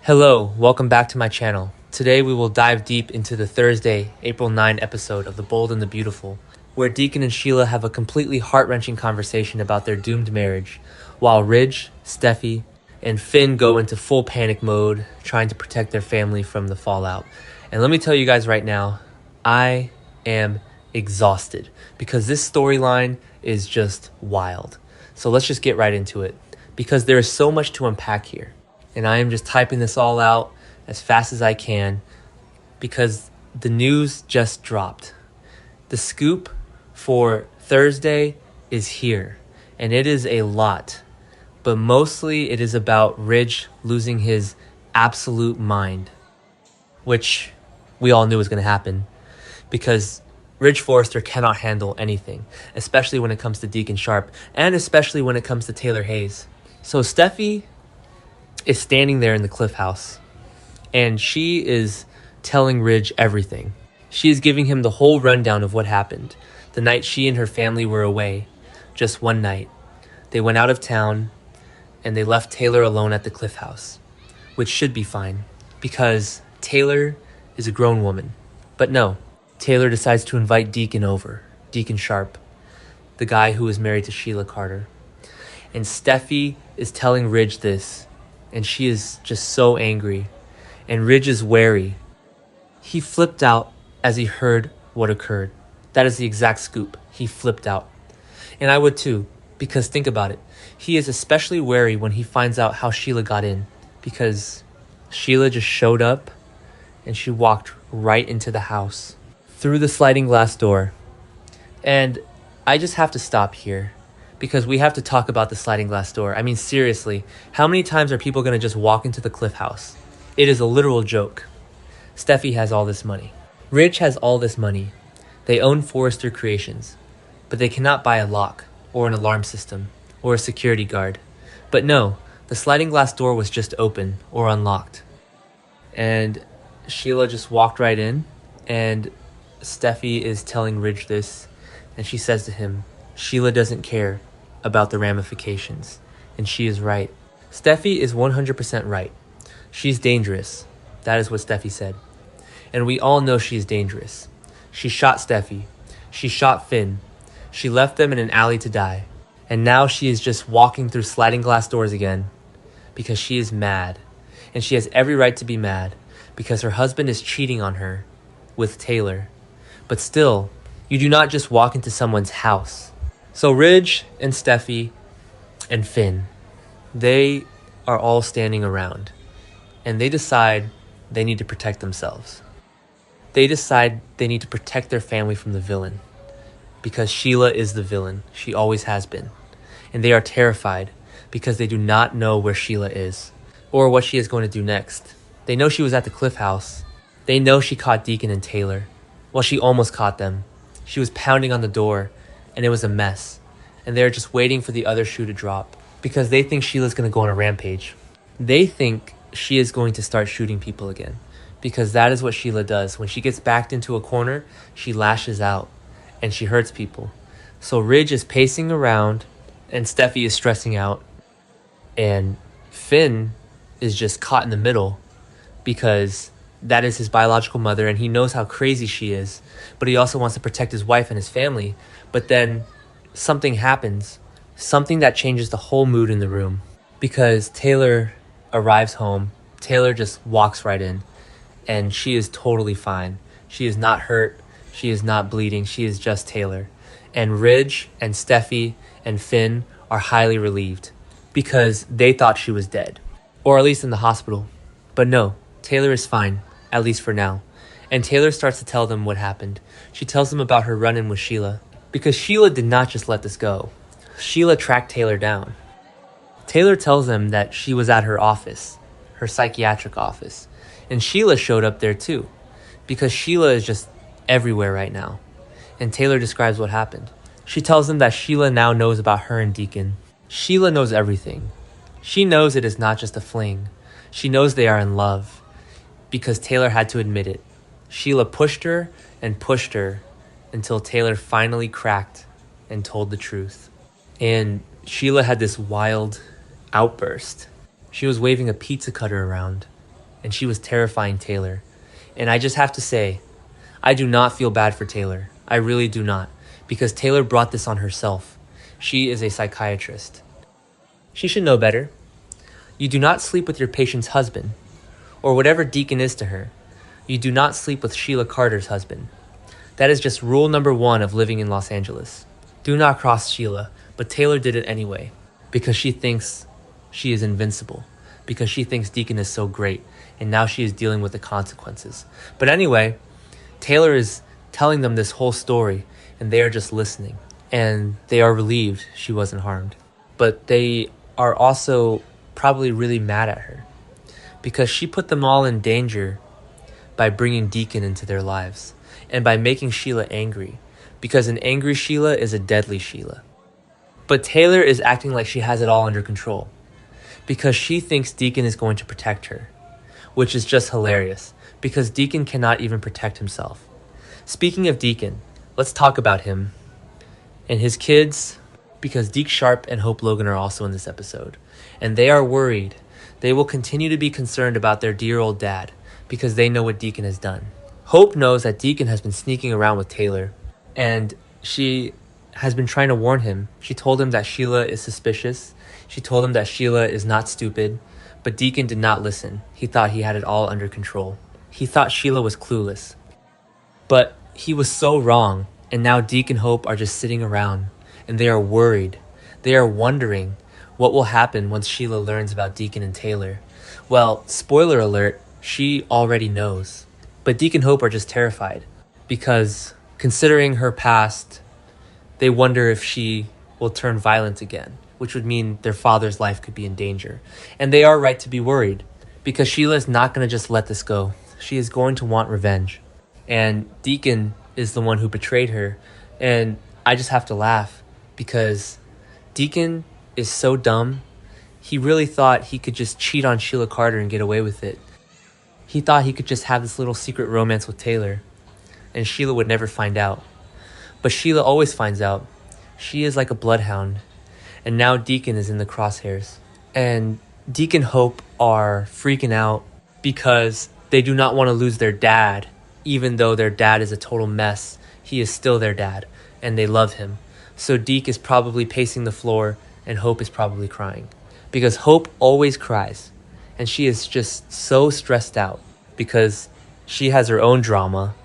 Hello, welcome back to my channel. Today we will dive deep into the Thursday, April 9 episode of The Bold and the Beautiful, where Deacon and Sheila have a completely heart-wrenching conversation about their doomed marriage, while Ridge, Steffi, and Finn go into full panic mode, trying to protect their family from the fallout. And let me tell you guys right now, I am exhausted because this storyline is just wild. So let's just get right into it, because there is so much to unpack here. And I am just typing this all out as fast as I can because the news just dropped. The scoop for Thursday is here, and it is a lot, but mostly it is about Ridge losing his absolute mind, which we all knew was going to happen because Ridge Forrester cannot handle anything, especially when it comes to Deacon Sharp, and especially when it comes to Taylor Hayes. So Steffi is standing there in the Cliff House, and she is telling Ridge everything. She is giving him the whole rundown of what happened the night she and her family were away. Just one night. They went out of town, and they left Taylor alone at the Cliff House, which should be fine, because Taylor is a grown woman. But no, Taylor decides to invite Deacon over, Deacon Sharp, the guy who was married to Sheila Carter. And Steffi is telling Ridge this, and she is just so angry, and Ridge is wary. He flipped out as he heard what occurred. That is the exact scoop. He flipped out. And I would too, because think about it. He is especially wary when he finds out how Sheila got in, because Sheila just showed up and she walked right into the house through the sliding glass door. And I just have to stop here, because we have to talk about the sliding glass door. I mean, seriously, how many times are people going to just walk into the Cliff House? It is a literal joke. Steffi has all this money. Ridge has all this money. They own Forrester Creations, but they cannot buy a lock, or an alarm system, or a security guard. But no, the sliding glass door was just open, or unlocked. And Sheila just walked right in, and Steffi is telling Ridge this, and she says to him, Sheila doesn't care about the ramifications, and she is right. Steffi is 100% right. She's dangerous. That is what Steffi said. And we all know she's dangerous. She shot Steffi. She shot Finn. She left them in an alley to die. And now she is just walking through sliding glass doors again because she is mad. And she has every right to be mad because her husband is cheating on her with Taylor. But still, you do not just walk into someone's house. So Ridge and Steffi and Finn, they are all standing around, and they decide they need to protect themselves. They decide they need to protect their family from the villain, because Sheila is the villain. She always has been. And they are terrified because they do not know where Sheila is or what she is going to do next. They know she was at the Cliff House. They know she caught Deacon and Taylor. Well, she almost caught them. She was pounding on the door, and it was a mess. And they're just waiting for the other shoe to drop because they think Sheila's going to go on a rampage. They think she is going to start shooting people again, because that is what Sheila does. When she gets backed into a corner, she lashes out and she hurts people. So Ridge is pacing around, and Steffi is stressing out, and Finn is just caught in the middle because that is his biological mother, and he knows how crazy she is, but he also wants to protect his wife and his family. But then something happens, something that changes the whole mood in the room, because Taylor arrives home. Taylor just walks right in, and she is totally fine. She is not hurt. She is not bleeding. She is just Taylor. And Ridge and Steffi and Finn are highly relieved because they thought she was dead, or at least in the hospital. But no, Taylor is fine, at least for now. And Taylor starts to tell them what happened. She tells them about her run-in with Sheila, because Sheila did not just let this go. Sheila tracked Taylor down. Taylor tells them that she was at her office, her psychiatric office, and Sheila showed up there too, because Sheila is just everywhere right now. And Taylor describes what happened. She tells them that Sheila now knows about her and Deacon. Sheila knows everything. She knows it is not just a fling. She knows they are in love, because Taylor had to admit it. Sheila pushed her until Taylor finally cracked and told the truth. And Sheila had this wild outburst. She was waving a pizza cutter around, and she was terrifying Taylor. And I just have to say, I do not feel bad for Taylor. I really do not, because Taylor brought this on herself. She is a psychiatrist. She should know better. You do not sleep with your patient's husband, or whatever Deacon is to her. You do not sleep with Sheila Carter's husband. That is just rule number 1 of living in Los Angeles. Do not cross Sheila, but Taylor did it anyway, because she thinks she is invincible, because she thinks Deacon is so great, and now she is dealing with the consequences. But anyway, Taylor is telling them this whole story, and they are just listening, and they are relieved she wasn't harmed. But they are also probably really mad at her, because she put them all in danger by bringing Deacon into their lives, and by making Sheila angry, because an angry Sheila is a deadly Sheila. But Taylor is acting like she has it all under control, because she thinks Deacon is going to protect her, which is just hilarious, because Deacon cannot even protect himself. Speaking of Deacon, let's talk about him and his kids, because Deke Sharp and Hope Logan are also in this episode, and they are worried. They will continue to be concerned about their dear old dad, because they know what Deacon has done. Hope knows that Deacon has been sneaking around with Taylor, and she has been trying to warn him. She told him that Sheila is suspicious. She told him that Sheila is not stupid, but Deacon did not listen. He thought he had it all under control. He thought Sheila was clueless. But he was so wrong, and now Deke and Hope are just sitting around, and they are worried. They are wondering what will happen once Sheila learns about Deacon and Taylor. Well, spoiler alert, she already knows. But Deke and Hope are just terrified, because considering her past, they wonder if she will turn violent again, which would mean their father's life could be in danger. And they are right to be worried, because Sheila is not going to just let this go. She is going to want revenge. And Deacon is the one who betrayed her. And I just have to laugh, because Deacon is so dumb. He really thought he could just cheat on Sheila Carter and get away with it. He thought he could just have this little secret romance with Taylor, and Sheila would never find out. But Sheila always finds out. She is like a bloodhound. And now Deacon is in the crosshairs. And Deke and Hope are freaking out because they do not want to lose their dad. Even though their dad is a total mess, he is still their dad, and they love him. So Deke is probably pacing the floor, and Hope is probably crying. Because Hope always cries, and she is just so stressed out because she has her own drama,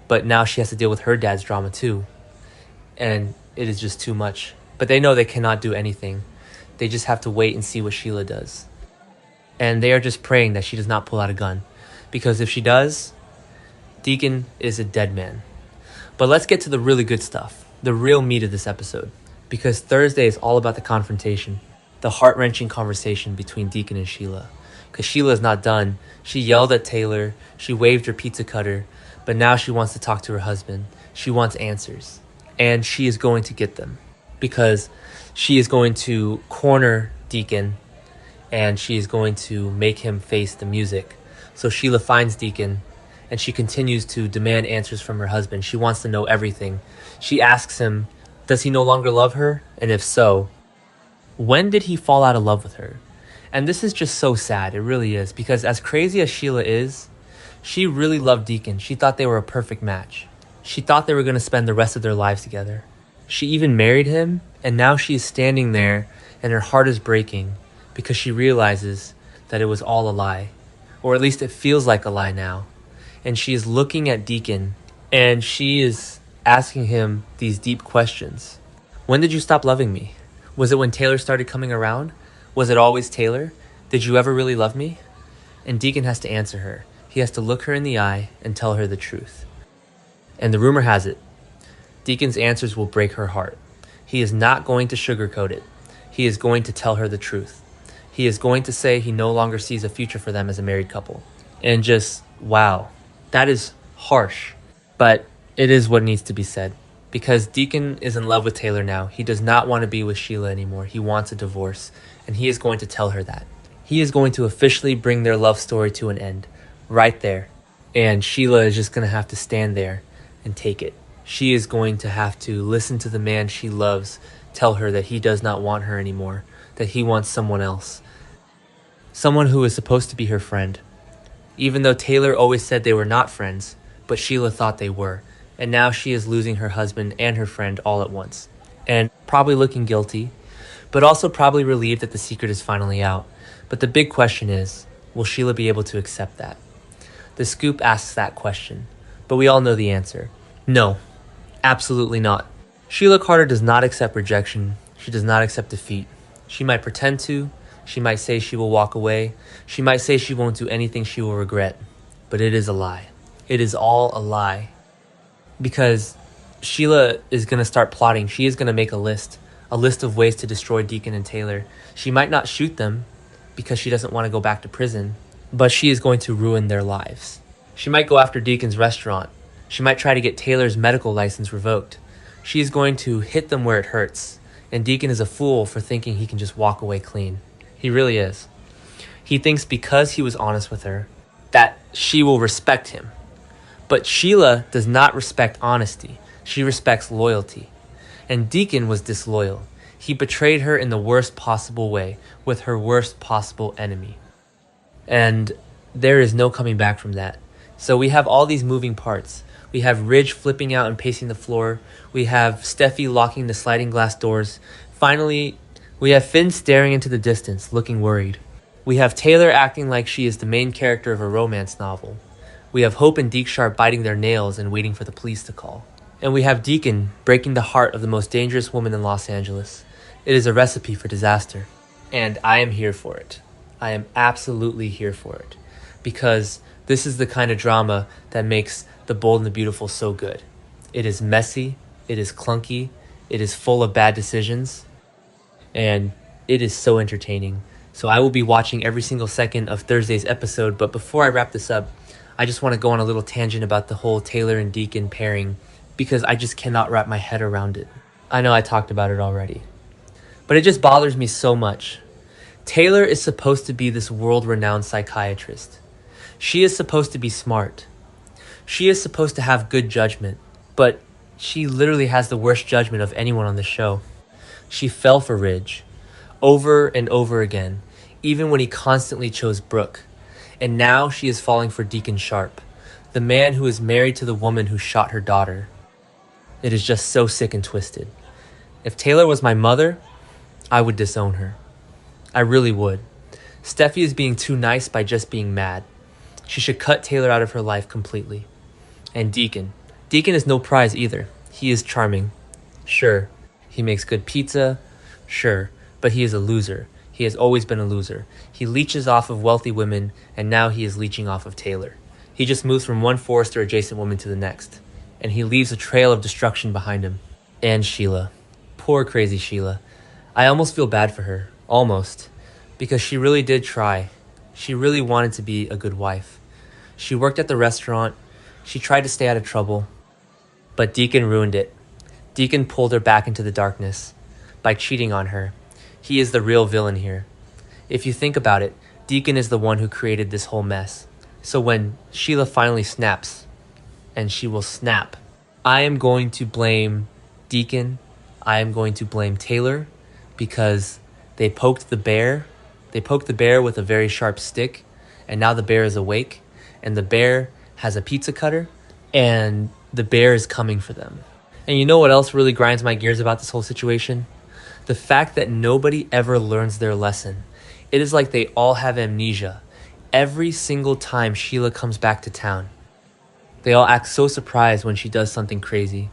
but now she has to deal with her dad's drama too. And it is just too much. But they know they cannot do anything. They just have to wait and see what Sheila does. And they are just praying that she does not pull out a gun, because if she does, Deacon is a dead man. But let's get to the really good stuff, the real meat of this episode, because Thursday is all about the confrontation, the heart-wrenching conversation between Deacon and Sheila. Because Sheila is not done. She yelled at Taylor, she waved her pizza cutter, but now she wants to talk to her husband. She wants answers, and she is going to get them, because she is going to corner Deacon, and she is going to make him face the music. So Sheila finds Deacon, and she continues to demand answers from her husband. She wants to know everything. She asks him, does he no longer love her? And if so, when did he fall out of love with her? And this is just so sad. It really is. Because as crazy as Sheila is, she really loved Deacon. She thought they were a perfect match. She thought they were going to spend the rest of their lives together. She even married him, and now she is standing there, and her heart is breaking because she realizes that it was all a lie. Or at least it feels like a lie now. And she is looking at Deacon, and she is asking him these deep questions. When did you stop loving me? Was it when Taylor started coming around? Was it always Taylor? Did you ever really love me? And Deacon has to answer her. He has to look her in the eye and tell her the truth. And the rumor has it, Deacon's answers will break her heart. He is not going to sugarcoat it. He is going to tell her the truth. He is going to say he no longer sees a future for them as a married couple. And just, wow, that is harsh. But it is what needs to be said. Because Deacon is in love with Taylor now. He does not want to be with Sheila anymore. He wants a divorce. And he is going to tell her that. He is going to officially bring their love story to an end. Right there. And Sheila is just going to have to stand there and take it. She is going to have to listen to the man she loves tell her that he does not want her anymore. That he wants someone else. Someone who is supposed to be her friend. even though Taylor always said they were not friends, but Sheila thought they were. And now she is losing her husband and her friend all at once. And probably looking guilty, but also probably relieved that the secret is finally out. But the big question is, will Sheila be able to accept that? The Scoop asks that question, but we all know the answer. No, absolutely not. Sheila Carter does not accept rejection. She does not accept defeat. She might pretend to. She might say she will walk away. She might say she won't do anything she will regret. But it is a lie. It is all a lie. Because Sheila is going to start plotting. She is going to make a list of ways to destroy Deacon and Taylor. She might not shoot them because she doesn't want to go back to prison, but she is going to ruin their lives. She might go after Deacon's restaurant. She might try to get Taylor's medical license revoked. She is going to hit them where it hurts. And Deacon is a fool for thinking he can just walk away clean. He really is. He thinks because he was honest with her, that she will respect him. But Sheila does not respect honesty. She respects loyalty. And Deacon was disloyal. He betrayed her in the worst possible way, with her worst possible enemy. And there is no coming back from that. So we have all these moving parts. We have Ridge flipping out and pacing the floor. We have Steffi locking the sliding glass doors. Finally, we have Finn staring into the distance, looking worried. We have Taylor acting like she is the main character of a romance novel. We have Hope and Deke Sharp biting their nails and waiting for the police to call. And we have Deacon breaking the heart of the most dangerous woman in Los Angeles. It is a recipe for disaster. And I am here for it. I am absolutely here for it. Because this is the kind of drama that makes The Bold and the Beautiful so good. It is messy, it is clunky, it is full of bad decisions, and it is so entertaining. So I will be watching every single second of Thursday's episode, but before I wrap this up, I just want to go on a little tangent about the whole Taylor and Deacon pairing, because I just cannot wrap my head around it. I know I talked about it already, but it just bothers me so much. Taylor is supposed to be this world-renowned psychiatrist. She is supposed to be smart. She is supposed to have good judgment, but she literally has the worst judgment of anyone on the show. She fell for Ridge over and over again, even when he constantly chose Brooke. And now she is falling for Deacon Sharp, the man who is married to the woman who shot her daughter. It is just so sick and twisted. If Taylor was my mother, I would disown her. I really would. Steffi is being too nice by just being mad. She should cut Taylor out of her life completely. And Deacon. Deacon is no prize either. He is charming. Sure. He makes good pizza. Sure. But he is a loser. He has always been a loser. He leeches off of wealthy women, and now he is leeching off of Taylor. He just moves from one Forrester-adjacent woman to the next. And he leaves a trail of destruction behind him. And Sheila. Poor crazy Sheila. I almost feel bad for her. Almost. Because she really did try. She really wanted to be a good wife. She worked at the restaurant. She tried to stay out of trouble. But Deacon ruined it. Deacon pulled her back into the darkness by cheating on her. He is the real villain here. If you think about it, Deacon is the one who created this whole mess. So when Sheila finally snaps, and she will snap, I am going to blame Deacon. I am going to blame Taylor because they poked the bear. They poked the bear with a very sharp stick, and now the bear is awake, and the bear has a pizza cutter, and the bear is coming for them. And you know what else really grinds my gears about this whole situation? The fact that nobody ever learns their lesson. It is like they all have amnesia. Every single time Sheila comes back to town, they all act so surprised when she does something crazy,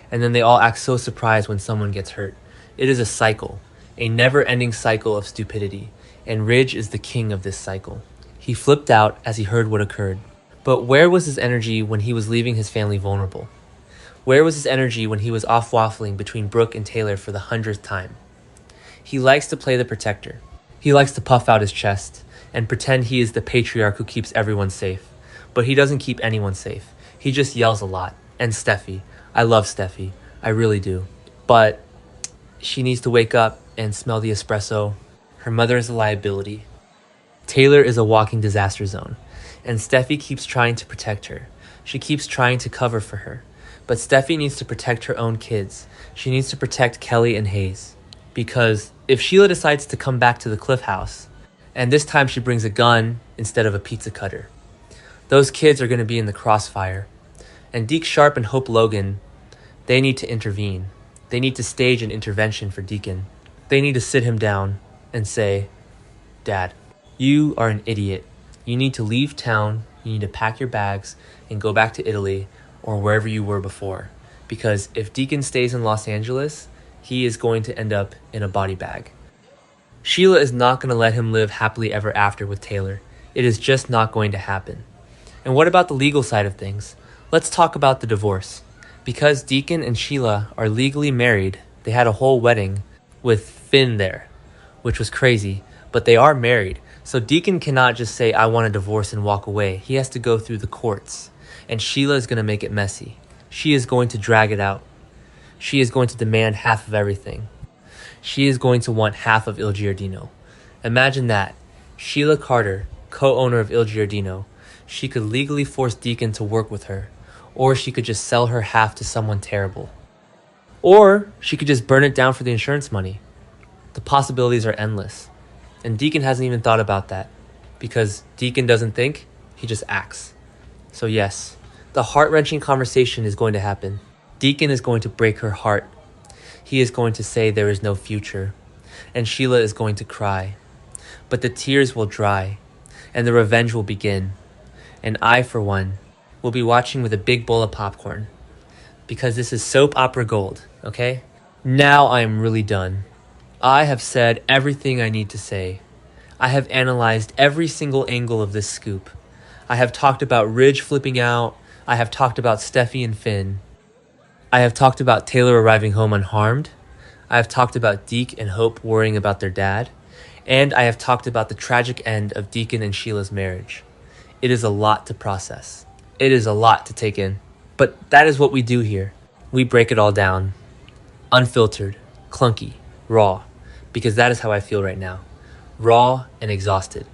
and then they all act so surprised when someone gets hurt. It is a cycle, a never-ending cycle of stupidity, and Ridge is the king of this cycle. He flipped out as he heard what occurred. But where was his energy when he was leaving his family vulnerable? Where was his energy when he was off waffling between Brooke and Taylor for the 100th time? He likes to play the protector. He likes to puff out his chest and pretend he is the patriarch who keeps everyone safe. But he doesn't keep anyone safe. He just yells a lot. And Steffi. I love Steffi. I really do. But she needs to wake up and smell the espresso. Her mother is a liability. Taylor is a walking disaster zone. And Steffi keeps trying to protect her. She keeps trying to cover for her. But Steffi needs to protect her own kids. She needs to protect Kelly and Hayes. Because if Sheila decides to come back to the Cliff House, and this time she brings a gun instead of a pizza cutter, Those kids are going to be in the crossfire. And Deke Sharp and Hope Logan, they need to intervene. They need to stage an intervention for Deacon. They need to sit him down and say, Dad, you are an idiot. You need to leave town, you need to pack your bags and go back to Italy or wherever you were before. Because if Deacon stays in Los Angeles, he is going to end up in a body bag. Sheila is not going to let him live happily ever after with Taylor. It is just not going to happen. And what about the legal side of things? Let's talk about the divorce. Because Deacon and Sheila are legally married, they had a whole wedding with Finn there, which was crazy, but they are married. So Deacon cannot just say, I want a divorce and walk away. He has to go through the courts. And Sheila is going to make it messy. She is going to drag it out. She is going to demand half of everything. She is going to want half of Il Giardino. Imagine that. Sheila Carter, co-owner of Il Giardino, she could legally force Deacon to work with her. Or she could just sell her half to someone terrible. Or she could just burn it down for the insurance money. The possibilities are endless. And Deacon hasn't even thought about that. Because Deacon doesn't think, he just acts. So yes, the heart-wrenching conversation is going to happen. Deacon is going to break her heart. He is going to say there is no future. And Sheila is going to cry. But the tears will dry. And the revenge will begin. And I, for one, will be watching with a big bowl of popcorn. Because this is soap opera gold, okay? Now I am really done. I have said everything I need to say. I have analyzed every single angle of this scoop. I have talked about Ridge flipping out. I have talked about Steffi and Finn. I have talked about Taylor arriving home unharmed. I have talked about Deke and Hope worrying about their dad. And I have talked about the tragic end of Deacon and Sheila's marriage. It is a lot to process. It is a lot to take in. But that is what we do here. We break it all down. Unfiltered, clunky, raw. Because that is how I feel right now. Raw and exhausted.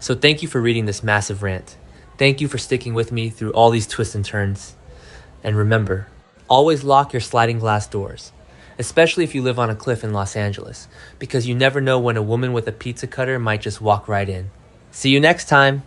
So thank you for reading this massive rant. Thank you for sticking with me through all these twists and turns. And remember, always lock your sliding glass doors. Especially if you live on a cliff in Los Angeles. Because you never know when a woman with a pizza cutter might just walk right in. See you next time.